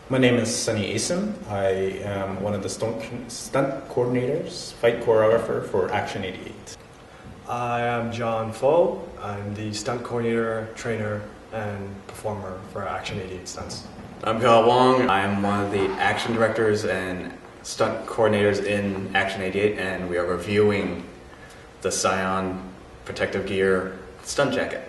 My name is Xion. I am one of the stunt coordinators, fight choreographer for Action88. I am John Fo. I'm the stunt coordinator, trainer, and performer for Action88stunts. I'm Kyle Wong. I'm one of the action directors and stunt coordinators in Action88, and we are reviewing the Xion protective gear stunt jacket.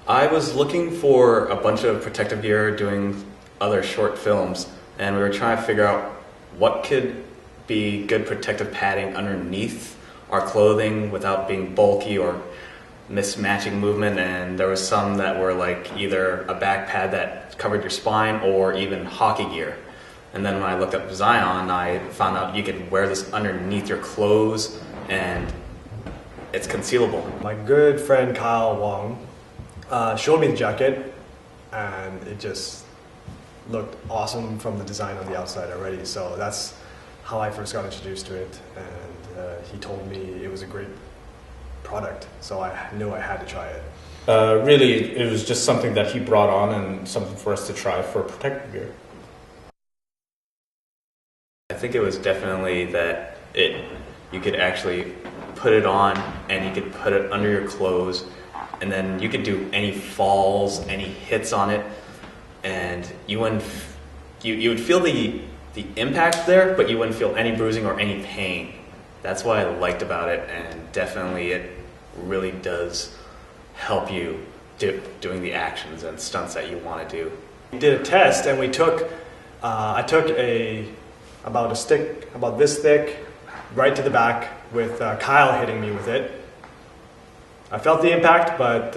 I was looking for a bunch of protective gear doing other short films, and we were trying to figure out what could be good protective padding underneath our clothing without being bulky or mismatching movement. And there was some that were like either a back pad that covered your spine or even hockey gear. And then when I looked up Xion, I found out you could wear this underneath your clothes and it's concealable. My good friend Kyle Wong showed me the jacket, and it just looked awesome from the design on the outside already. So that's how I first got introduced to it, and he told me it was a great product, so I knew I had to try it. Really, it was just something that he brought on and something for us to try for protective gear. I think it was definitely that you could actually put it on and you could put it under your clothes, and then you could do any falls, any hits on it, and you would feel the impact there, but you wouldn't feel any bruising or any pain. That's what I liked about it, and definitely it really does help you doing the actions and stunts that you want to do. We did a test, and I took about a stick about this thick right to the back with Kyle hitting me with it. I felt the impact, but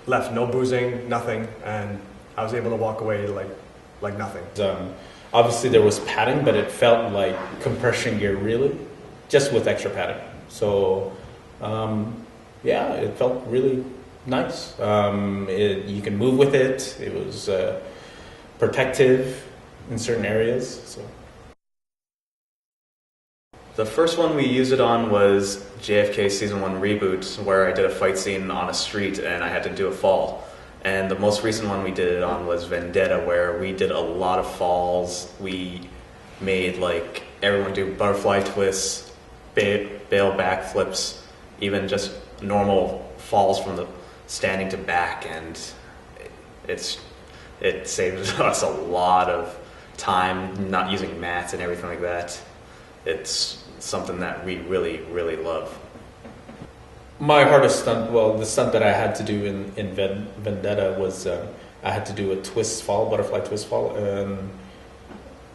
left no bruising, nothing, and I was able to walk away like nothing. Obviously there was padding, but it felt like compression gear really, just with extra padding. So yeah, it felt really nice. You can move with it. It was protective in certain areas. So. The first one we used it on was JFK Season 1 Reboot, where I did a fight scene on a street and I had to do a fall. And the most recent one we did it on was Vendetta, where we did a lot of falls. We made like everyone do butterfly twists, bail backflips, even just normal falls from the standing to back, and it saved us a lot of time not using mats and everything like that. It's something that we really, really love. My hardest stunt, well, the stunt that I had to do in Vendetta was I had to do a twist fall, butterfly twist fall, and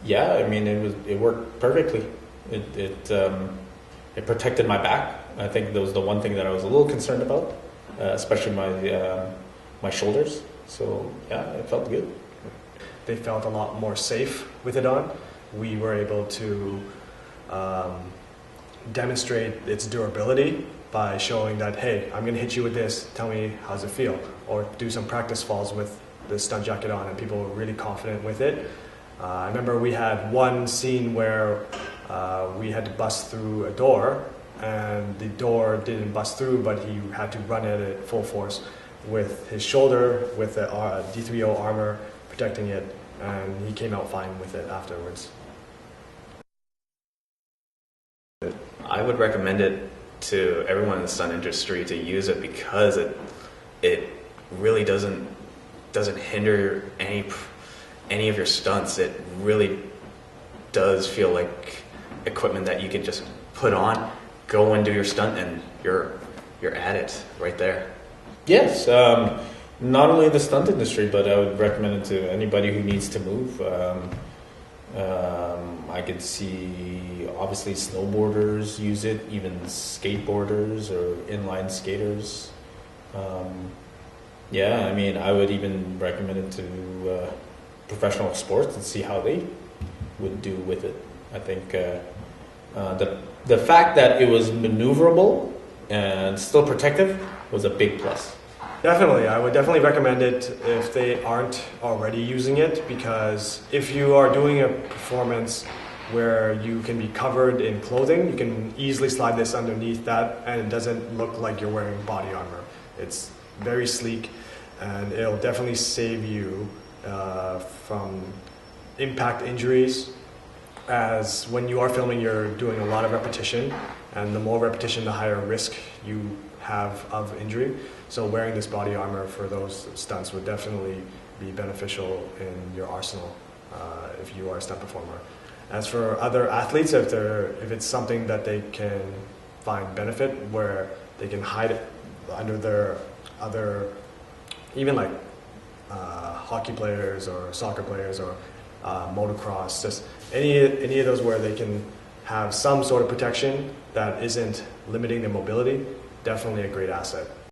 yeah, I mean it worked perfectly. It protected my back. I think that was the one thing that I was a little concerned about, especially my shoulders. So yeah, it felt good. They felt a lot more safe with it on. We were able to demonstrate its durability by showing that, hey, I'm going to hit you with this, tell me how's it feel, or do some practice falls with the stunt jacket on, and people were really confident with it. I remember we had one scene where we had to bust through a door, and the door didn't bust through, but he had to run at it full force with his shoulder, with the D3O armor protecting it, and he came out fine with it afterwards. I would recommend it to everyone in the stunt industry to use it, because it really doesn't hinder any of your stunts. It really does feel like equipment that you can just put on, go and do your stunt, and you're at it right there. Yes, not only the stunt industry, but I would recommend it to anybody who needs to move. I could see obviously snowboarders use it, even skateboarders or inline skaters. Yeah, I mean, I would even recommend it to professional sports and see how they would do with it. I think the fact that it was maneuverable and still protective was a big plus. Definitely, I would definitely recommend it if they aren't already using it, because if you are doing a performance where you can be covered in clothing, you can easily slide this underneath that and it doesn't look like you're wearing body armor. It's very sleek, and it'll definitely save you from impact injuries, as when you are filming, you're doing a lot of repetition, and the more repetition, the higher risk you have of injury. So wearing this body armor for those stunts would definitely be beneficial in your arsenal if you are a stunt performer. As for other athletes, if it's something that they can find benefit, where they can hide it under their other, even like hockey players or soccer players or motocross, just any of those where they can have some sort of protection that isn't limiting their mobility, definitely a great asset.